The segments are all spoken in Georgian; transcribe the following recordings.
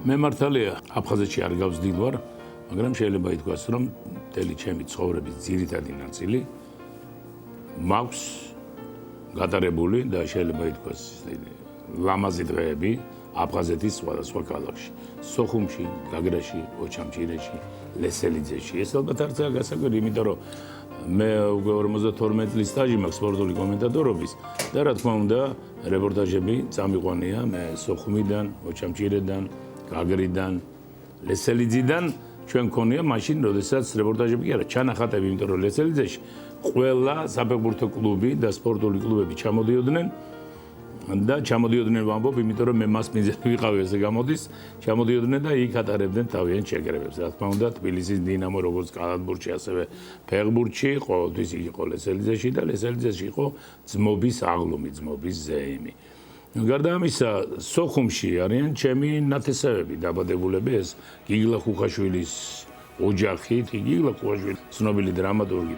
მე მართალია აფხაზეთში არ გავზრდილ ვარ, მაგრამ შეიძლება ითქვას, რომ მთელი ჩემი ცხოვრების ძირითადი ნაწილი მაქვს გატარებული და შეიძლება ითქვას ლამაზი დღეები აფხაზეთის სხვადასხვა ქალაქში. სოხუმში, გაგრაში, ოჩამჩირეში, ლესელიძეში. ეს ალბათ არცაა გასაკვირი, იმიტომ რომ მე უკვე 52 წლის სტაჟი მაქვს სპორტული კომენტატორობის და რა თქმა უნდა, რეპორტაჟები წამიყვანია მე სოხუმიდან, ოჩამჩირედან, გაგრიდან, ლესელიძიდან ჩვენ გქონია მაშინ, როდესაც რეპორტაჟები კი არა, ჩანახატები, იმიტომ რომ ლესელიძეში ყველა საფეხბურთო კლუბი და სპორტული კლუბები ჩამოდიოდნენ და ჩამოდიოდნენ ვამბობ, იმიტომ რომ მე მას მიზეზი ვიყავი ესე გამოდის, ჩამოდიოდნენ და იქ ატარებდნენ თავიანთ შეკრებებს. რა თქმა უნდა, თბილისის დინამო როგორც კალათბურთში, ასევე ფეხბურთში ყოველთვის იყო ლესელიძეში და ლესელიძეში იყო ძმობის აღლუმი, ძმობის ზეიმი. გარდა ამისა, სოხუმში არიან ჩემი ნათესავები, დაბადებულები ეს გიგლა ხუხაშვილის ოჯახი, გიგლა ხუხაშვილი ცნობილი დრამატურგი.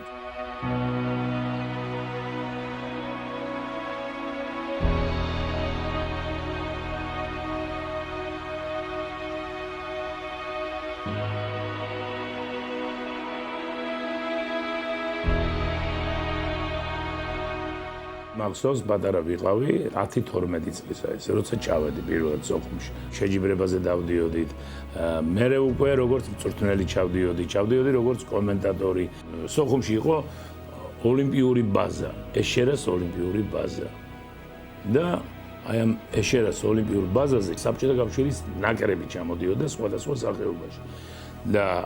მახსოვს პატარა ვიყავი 10-12 წლისა ეს როცა ჩავედი პირველად სოხუმში შეჯიბრებაზე დავდიოდით მერე უკვე როგორც მწვრთნელი ჩავდიოდი როგორც კომენტატორი სოხუმში იყო ოლიმპიური ბაზა ეშერას ოლიმპიური ბაზა და აი ამ ეშერას ოლიმპიურ ბაზაზე საბჭოთა კავშირის ნაკრები ჩამოდიოდა სხვადასხვა სახეობაში და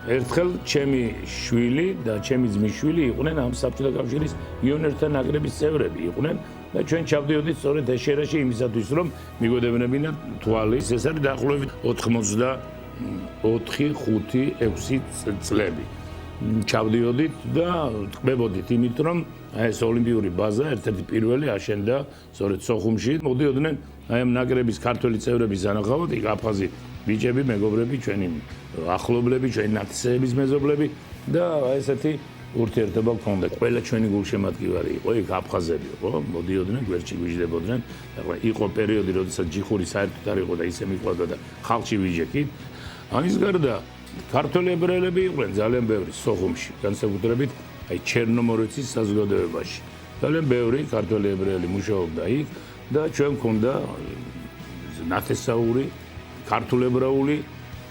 ერთხელ ჩემი შვილი და ჩემი ძმის შვილი იყვნენ ამ საბჭოთა კავშირის იონერთა ნაკრების წევრები იყვნენ და ჩვენ ჩავდიოდით სწორედ ეშერაში იმისათვის რომ მიგვედებნებინა თვალის ეს არის დაახლოებით 84-5-6 წლები ჩავდიოდით და ტკბებოდით იმით რომ ეს ოლიმპიური ბაზა ერთ-ერთი პირველი აშენდა სწორედ სოხუმში მოდიოდნენ აი ამ ნაკრების ქართველი წევრები სანახავად იქ აფხაზი ბიჭები მეგობრები ჩვენი ახლობლები ჩვენი ნათესების მეზობლები და ესეთი ურთიერთობა გქონდა ყველა ჩვენი გულშემატკივარი იყო იქ აფხაზები ხო მოდიოდნენ გვერდში გვიждდებოდნენ და იყო პერიოდი როდესაც ჯიხური საერთოდ არ იყო და ისე მიყვარდა და ხალხში ვიჯექით ამის გარდა ქართველი ებრაელები იყვნენ ძალიან ბევრი სოხუმში განსაკუთრებით აი ჩერნომორეცის საზოგადოებაში ძალიან ბევრი ქართველი ებრაელი მუშაობდა იქ და ჩვენ გქონდა ნათესაური ქართულ-ებრაული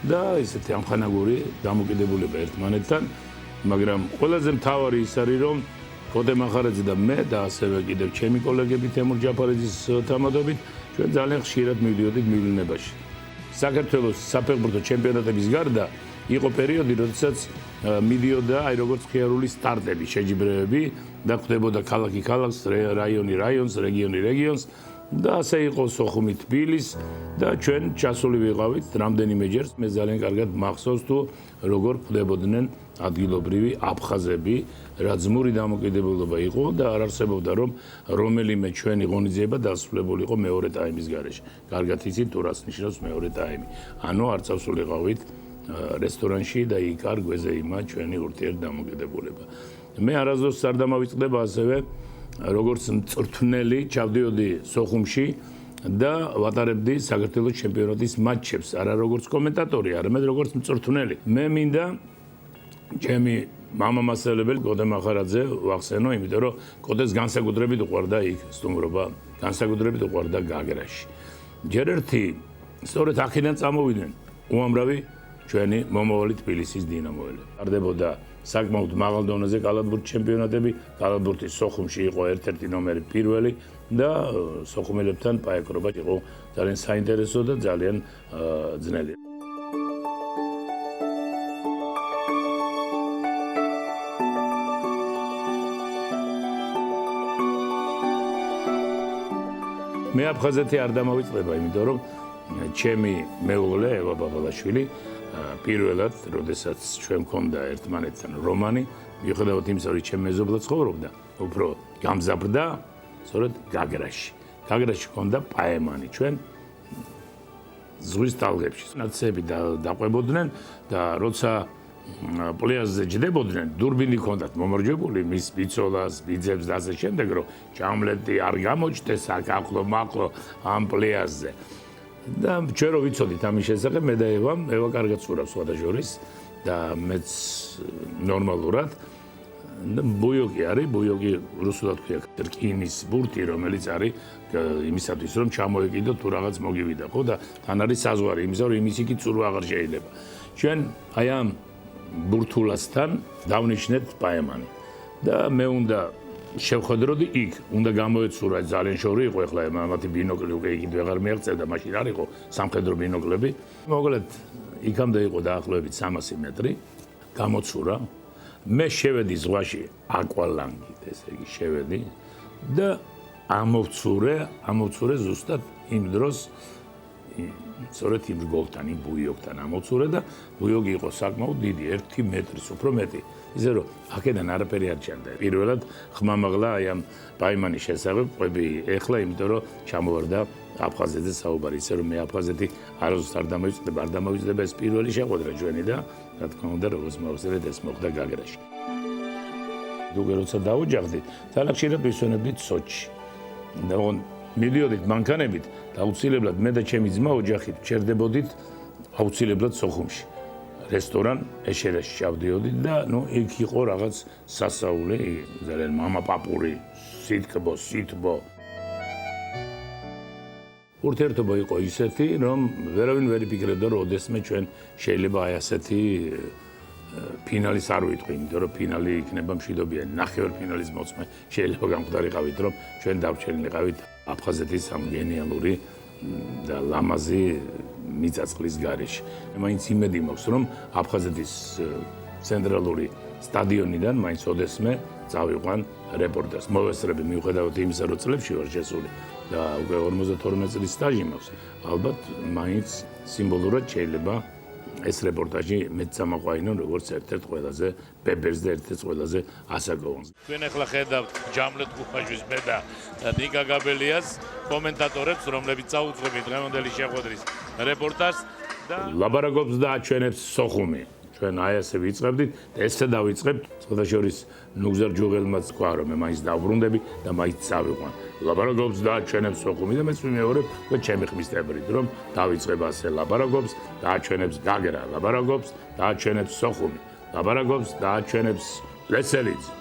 და ესეთი ამხანაგური დამოკიდებულება ერთმანეთთან, მაგრამ ყველაზე მთავარი ის არის, რომ კოდე მახარაძე და მე და ასევე კიდევ ჩემი კოლეგები თემურ ჯაფარიძის თამადობით ჩვენ ძალიან ხშირად მივდიოდით მივლინებაში. საქართველოს საფეხბურთო ჩემპიონატების გარდა იყო პერიოდი, როდესაც მიდიოდა აი როგორც ხიარული სტარტები, შეჯიბრებები და ხდებოდა ქალაქი ქალაქს, რაიონი რაიონს, რეგიონი რეგიონს და ასე იყო სოხუმი თბილის და ჩვენ ჩასული ვიყავით რამდენიმეჯერ მე ძალიან კარგად მახსოვს თუ როგორ ხდებოდნენ ადგილობრივი აფხაზები რა ძმური დამოკიდებულება იყო და არ არსებობდა რომ რომელიმე ჩვენი ღონისძიება დასრულებულიყო მეორე ტაიმის გარეშე კარგად იცით თუ რას ნიშნავს მეორე ტაიმი ანუ არ წავსულიყავით რესტორანში და იქ არ გვეზეიმა ჩვენი ურთიერთდამოკიდებულება მე არასდროს არ დამავიწყდება ასევე როგორც მწვრთნელი ჩავდიოდი სოხუმში და ვატარებდი საქართველოს ჩემპიონატის მატჩებს, არა როგორც კომენტატორი, არამედ როგორც მწვრთნელი. მე მინდა ჩემი მამამასწავლებელი კოდე მახარაძე ვახსენო, იმიტომ რომ კოდეს განსაკუთრებით უყვარდა იქ სტუმრობა, განსაკუთრებით უყვარდა გაგრაში. ჯერ ერთი სწორედ აქედან წამოვიდნენ უამრავი ჩვენი მომავალი თბილისის დინამოელი. ტარდებოდა საკმაოდ მაღალ დონეზე კალათბურთის ჩემპიონატები, კალათბურთის სოხუმში იყო ერთ-ერთი ნომერი პირველი და სოხუმელებთან პაეკრობა იყო ძალიან საინტერესო და ძალიან ძნელი. მე აფხაზეთი არ დამავიწყდება, იმიტომ რომ ჩემი მეუღლე ევა ბაბალაშვილი პირველად, როდესაც ჩვენ მქონდა ერთმანეთთან რომანი, მიუხედავად იმისა, რომ ჩემი მეზობლად ცხოვრობდა, უფრო გამზაბდა, სწორედ გაგრაში. გაგრაში მქონდა პაემანი, ჩვენ ზღვის ტალღებში. ნაცები დაყვებოდნენ და როცა პლიაზზე ჯდებოდნენ, დურბინი ჰქონდათ მომარჯვებული, მის ბიცოლას, ბიძებს და ასე შემდეგ, რომ ჩამლეთი არ გამოჩნდეს აქ ახლო-მახლო ამ პლიაზზე. და ჩვენ რო ვიცოდით ამის შესახებ, მე და ევა კარგად ცურავს სხვადასხვა და მეც ნორმალურად და ბუიოკი არის, ბუიოკი რუსულად ქვია რკინის ბურთი, რომელიც არის იმისათვის, რომ ჩამოეკიდო თუ რაღაც მოგივიდა, ხო და თან არის საზღვარი, იმისა რომ იმის იქით ცურვა აღარ შეიძლება. ჩვენ აი ამ ბურთულასთან დავნიშნეთ პაემანი და მე უნდა შევხედროდი იქ, უნდა გამოეცურა ძალიან შორი იყო, ეხლა მათი ბინოკლი უკვე იქით ვეღარ მიაღწევდა, მაშინ არ იყო სამხედრო ბინოკლები. მოკლედ იქამდე იყო დაახლოებით 300 მეტრი, გამოცურა. მე შევედი ზღვაში აკვალანგით, ესე იგი შევედი და ამოვცურე ზუსტად იმ დროს სწორედ იმ რგოლთან, იმ ბუიოკთან ამოვცურე და ბუიოკი იყო საკმაოდ დიდი, 1 მეტრის უფრო მეტი. ისე რომ აქედან არაფერი არ ჩანდა. პირველად ხმამაღლა აი ამ პაიმანის შესახებ ყვები ეხლა, იმიტომ რომ ჩამოვარდა აფხაზეთზე საუბარი, ისე რომ მე აფხაზეთი არასდროს არ დამოვიწყდება ეს პირველი შეხვედრა ჩვენი და რა თქმა უნდა, როგორც მოვხსენეთ, ეს მოხდა გაგრაში. უკვე როცა დაუჯახდით, ძალიან ხშირად ვისვენებდით სოჩში. და მიდიოდით მანქანებით და აუცილებლად მე და ჩემი ძმა ოჯახით ჩერდებოდით აუცილებლად სოხუმში. რესტორან ეშერაში ჩავდიოდით და იქ იყო რაღაც სასაული, ძალიან მამაპაპური, სითბო. ურთიერთობა იყო ისეთი, რომ ვერავინ ვერ იფიქრებდა, რომ ოდესმე ჩვენ შეიძლება აი ასეთი ფინალის არ ვიტყვი, იმიტომ რომ ფინალი იქნება მშვიდობიანი. ნახევარფინალის მოწმე შეიძლება გამხდარიყავით, რომ ჩვენ დავრჩენილიყავით აფხაზეთის ამ გენიალური და ლამაზი მიწაწყლის გარეშე. მაინც იმედი მაქვს, რომ აფხაზეთის ცენტრალური სტადიონიდან მაინც ოდესმე წავიყვან რეპორტაჟს. მოვესწრები მიუხედავად იმისა, რომ წლებში ვარ შესული და უკვე 52 წლის სტაჟი მაქვს. ალბათ მაინც სიმბოლურად შეიძლება ეს რეპორტაჟი მეც წამოყვაინონ როგორც ერთ-ერთ ყველაზე ბებერს და ერთ-ერთ ყველაზე ასაკოვანს. თქვენ ახლა ხედავთ ჯამლეთ გუფაჟვის მე და ნიკა გაბელიას კომენტატორებს, რომლებიც წაუძღვებით დღევანდელი შეხვედრის რეპორტაჟს და ლაბარაკობს და აჩვენებს სოხუმი. ჩვენ აი ასე ვიწყებდით და ესე დავიწყებთ. სხვადასხვა ნუგზარ ჯუღელმაც თქვა, რომ მე მაინც დავბრუნდები და მაინც წავიყვან. ლაბარაკობს და აჩვენებს სოხუმი და მეც ვიმეორებ და ჩემი ხმისთებრით, რომ დავიწყებ ასე ლაბარაკობს და აჩვენებს გაგრა, ლაბარაკობს და აჩვენებს სოხუმი, ლაბარაკობს და აჩვენებს ლესელიძე.